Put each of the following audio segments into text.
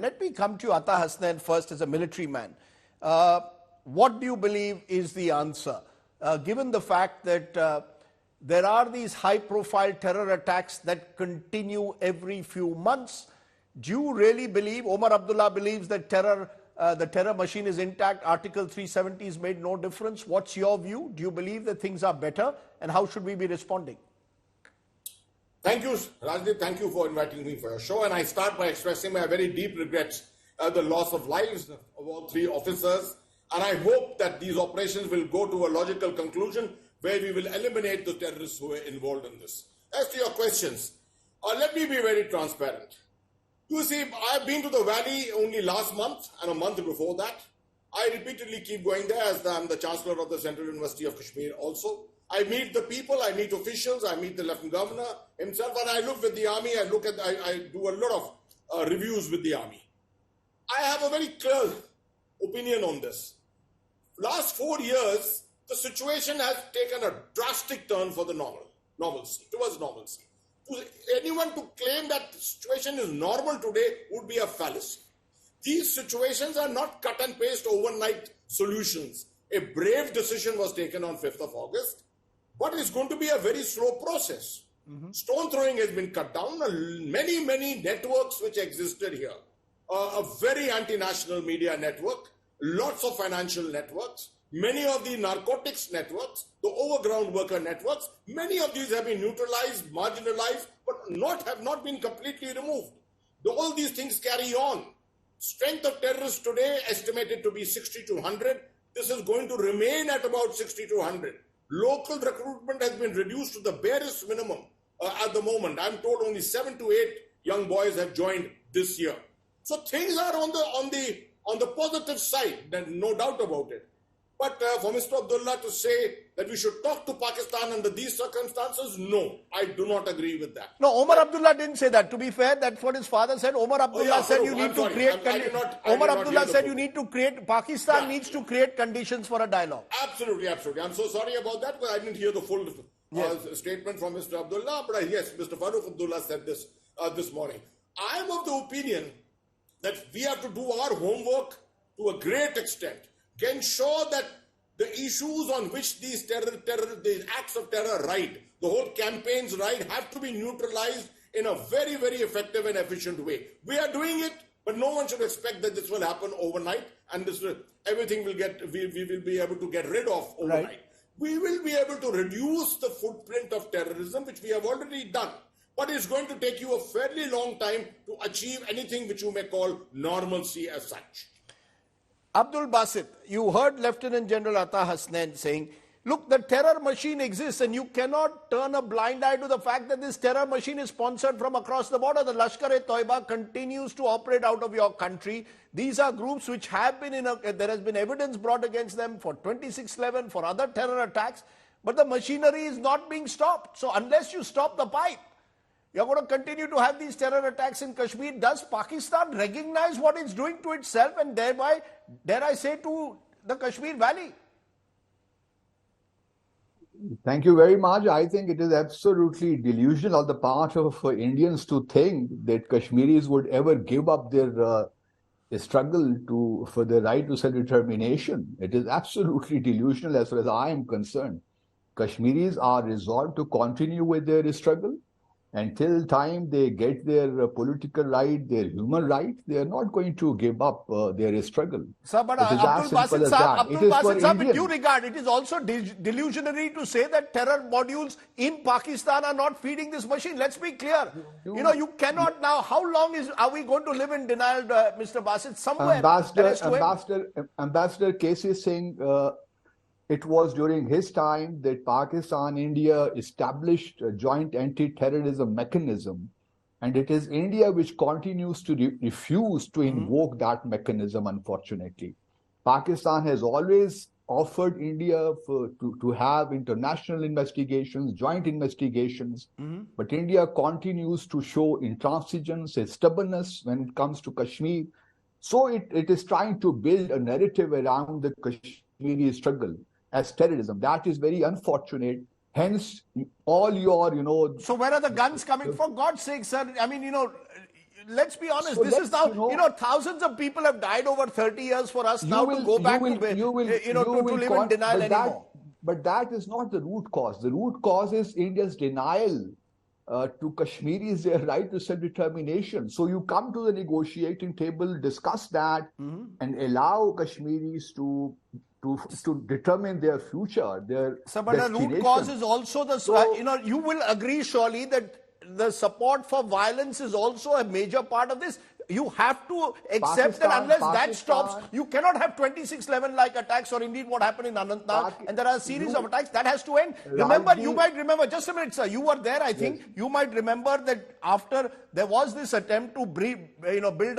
Let me come to Ata Hasnain first as a military man. What do you believe is the answer? Given the fact that there are these high-profile terror attacks that continue every few months, do you really believe, Omar Abdullah believes that the terror machine is intact, Article 370 has made no difference? What's your view? Do you believe that things are better? And how should we be responding? Thank you, Rajdeep. Thank you for inviting me for your show. And I start by expressing my very deep regrets at the loss of lives of all three officers. And I hope that these operations will go to a logical conclusion where we will eliminate the terrorists who were involved in this. As to your questions, let me be very transparent. You see, I've been to the valley only last month and a month before that. I repeatedly keep going there as I'm the Chancellor of the Central University of Kashmir also. I meet the people, I meet officials, I meet the Lieutenant Governor himself, and I look with the army, I do a lot of reviews with the army. I have a very clear opinion on this. Last 4 years, the situation has taken a drastic turn for the towards normalcy. Anyone to claim that the situation is normal today would be a fallacy. These situations are not cut and paste overnight solutions. A brave decision was taken on 5th of August. But it's going to be a very slow process. Stone throwing has been cut down. Many networks which existed here. A very anti-national media network. Lots of financial networks. Many of the narcotics networks. The overground worker networks. Many of these have been neutralized, marginalized, but have not been completely removed. All these things carry on. Strength of terrorists today estimated to be 60 to 100. This is going to remain at about 60 to 100. Local recruitment has been reduced to the barest minimum at the moment. I'm told only 7 to 8 young boys have joined this year. So things are on the positive side, no doubt about it. But for Mr. Abdullah to say that we should talk to Pakistan under these circumstances, no, I do not agree with that. No, Omar Abdullah didn't say that. To be fair, that's what his father said. Omar Abdullah said you need to create. Omar Abdullah said you need to create. Pakistan needs to create conditions for a dialogue. Absolutely. I'm so sorry about that, but I didn't hear the full statement from Mr. Abdullah. But yes, Mr. Farooq Abdullah said this this morning. I am of the opinion that we have to do our homework to a great extent. Ensure that the issues on which these acts of terror ride, the whole campaigns ride, have to be neutralized in a very, very effective and efficient way. We are doing it, but no one should expect that this will happen overnight and everything we will be able to get rid of overnight. Right. We will be able to reduce the footprint of terrorism, which we have already done. But it's going to take you a fairly long time to achieve anything which you may call normalcy as such. Abdul Basit, you heard Lieutenant General Ata Hasnain saying, look, the terror machine exists and you cannot turn a blind eye to the fact that this terror machine is sponsored from across the border. The Lashkar-e-Taiba continues to operate out of your country. These are groups which have been there has been evidence brought against them for 26/11, for other terror attacks, but the machinery is not being stopped. So unless you stop the pipe, you're going to continue to have these terror attacks in Kashmir. Does Pakistan recognize what it's doing to itself and thereby, dare I say, to the Kashmir Valley? Thank you very much. I think it is absolutely delusional on the part of Indians to think that Kashmiris would ever give up their struggle for the right to self-determination. It is absolutely delusional as far as I am concerned. Kashmiris are resolved to continue with their struggle. Until time they get their political right, their human right, they are not going to give up their struggle. Sir, but Abdul Basit, with due regard, it is also delusionary to say that terror modules in Pakistan are not feeding this machine. Let's be clear. You cannot now. How long are we going to live in denial, Mr. Basit? Somewhere. Ambassador Casey is saying it was during his time that Pakistan, India established a joint anti-terrorism mechanism. And it is India which continues to refuse to invoke that mechanism, unfortunately. Pakistan has always offered India to have international investigations, joint investigations. But India continues to show intransigence and stubbornness when it comes to Kashmir. So it is trying to build a narrative around the Kashmiri struggle as terrorism. That is very unfortunate. Hence, all your, So where are the guns coming from? For God's sake, sir. I mean, let's be honest, So this is now, you know, thousands of people have died over 30 years for us now to go back to live in denial anymore. But that is not the root cause. The root cause is India's denial to Kashmiris their right to self-determination. So you come to the negotiating table, discuss that, and allow Kashmiris to determine their future, their but the root cause is also you will agree surely that the support for violence is also a major part of this. You have to accept that unless that stops, you cannot have 26/11-like attacks, or indeed what happened in Anantnag, and there are a series of attacks. That has to end. Remember, you might remember, just a minute, sir, you were there, I think. Yes. You might remember that after there was this attempt to build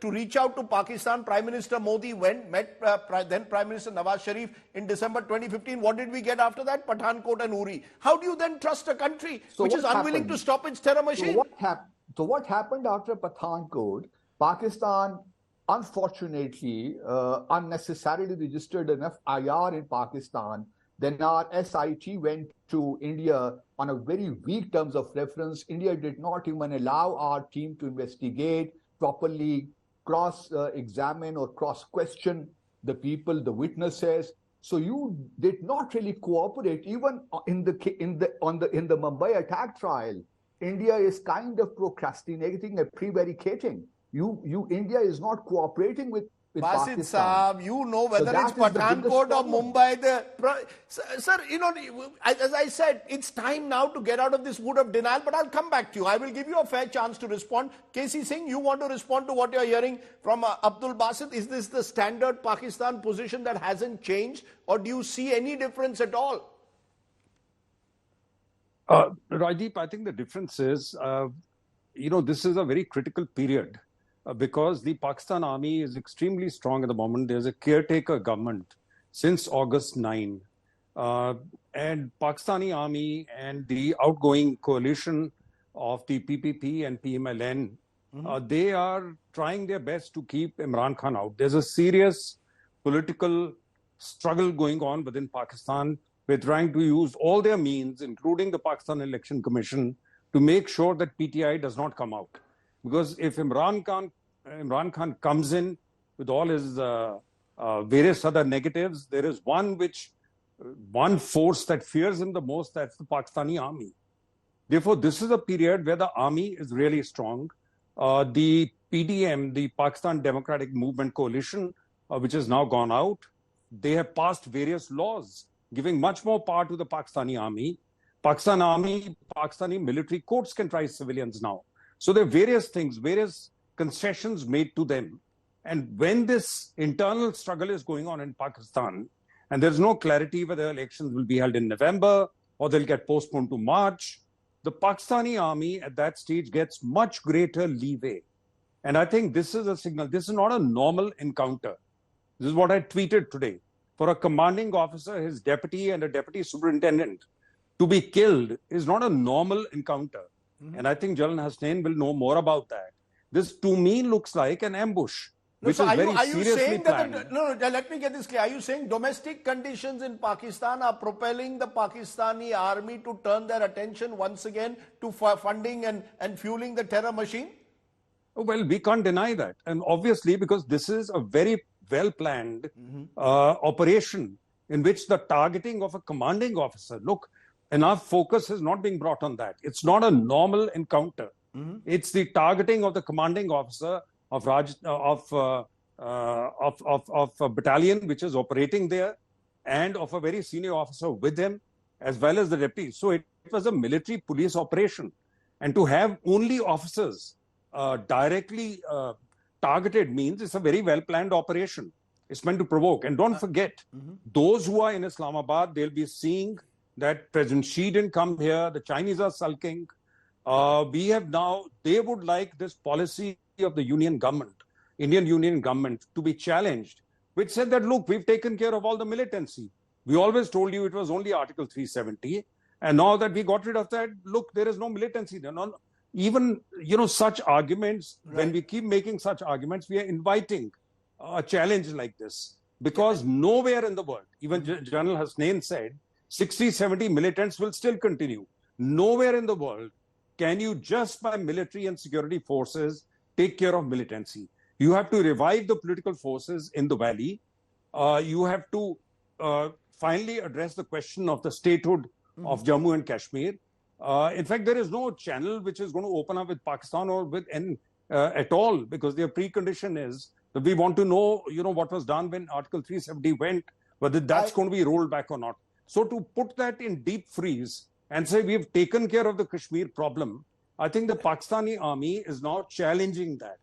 to reach out to Pakistan, Prime Minister Modi met then Prime Minister Nawaz Sharif in December 2015. What did we get after that? Pathankot and Uri. How do you then trust a country which is unwilling to stop its terror machine? So what happened after Pathankot? Pakistan, unfortunately, unnecessarily registered an FIR in Pakistan. Then our SIT went to India on a very weak terms of reference. India did not even allow our team to investigate properly, cross-examine or cross-question the people, the witnesses. So you did not really cooperate. Even in the Mumbai attack trial, India is kind of procrastinating and prevaricating. India is not cooperating with Basit Pakistan. Saab, you know whether it's Pathankot or Mumbai. Sir, as I said, it's time now to get out of this mood of denial, but I'll come back to you. I will give you a fair chance to respond. KC Singh, you want to respond to what you're hearing from Abdul Basit? Is this the standard Pakistan position that hasn't changed, or do you see any difference at all? Rajdeep, I think the difference is, this is a very critical period because the Pakistan army is extremely strong at the moment. There's a caretaker government since August 9. And Pakistani army and the outgoing coalition of the PPP and PMLN, they are trying their best to keep Imran Khan out. There's a serious political struggle going on within Pakistan. We're trying to use all their means, including the Pakistan Election Commission, to make sure that PTI does not come out. Because if Imran Khan comes in with all his various other negatives, there is one force that fears him the most, that's the Pakistani army. Therefore, this is a period where the army is really strong. The PDM, the Pakistan Democratic Movement Coalition, which has now gone out, they have passed various laws giving much more power to the Pakistani army. Pakistani military courts can try civilians now. So there are various things, various concessions made to them. And when this internal struggle is going on in Pakistan, and there's no clarity whether elections will be held in November or they'll get postponed to March, the Pakistani army at that stage gets much greater leeway. And I think this is a signal. This is not a normal encounter. This is what I tweeted today. For a commanding officer, his deputy and a deputy superintendent to be killed is not a normal encounter. And I think Jalal Hasnain will know more about that. This to me looks like an ambush, which is very seriously planned. Let me get this clear. Are you saying domestic conditions in Pakistan are propelling the Pakistani army to turn their attention once again to funding and fueling the terror machine? Well, we can't deny that. And obviously, because this is a very well-planned operation in which the targeting of a commanding officer, look, enough focus is not being brought on that. It's not a normal encounter. It's the targeting of the commanding officer of a battalion which is operating there, and of a very senior officer with him, as well as the deputy. So it was a military police operation. And to have only officers directly targeted means it's a very well-planned operation. It's meant to provoke. And don't forget, those who are in Islamabad, they'll be seeing that President Xi didn't come here. The Chinese are sulking. They would like this policy of the Union government, Indian Union government, to be challenged, which said that, look, we've taken care of all the militancy. We always told you it was only Article 370. And now that we got rid of that, look, there is no militancy. Even, such arguments, when we keep making such arguments, we are inviting a challenge like this. Because nowhere in the world, even General Hasnain said, 60, 70 militants will still continue. Nowhere in the world can you just by military and security forces take care of militancy. You have to revive the political forces in the valley. You have to finally address the question of the statehood of Jammu and Kashmir. In fact, there is no channel which is going to open up with Pakistan or with at all, because their precondition is that we want to know, what was done when Article 370 went, whether that's going to be rolled back or not. So to put that in deep freeze and say we've taken care of the Kashmir problem, I think the Pakistani army is now challenging that.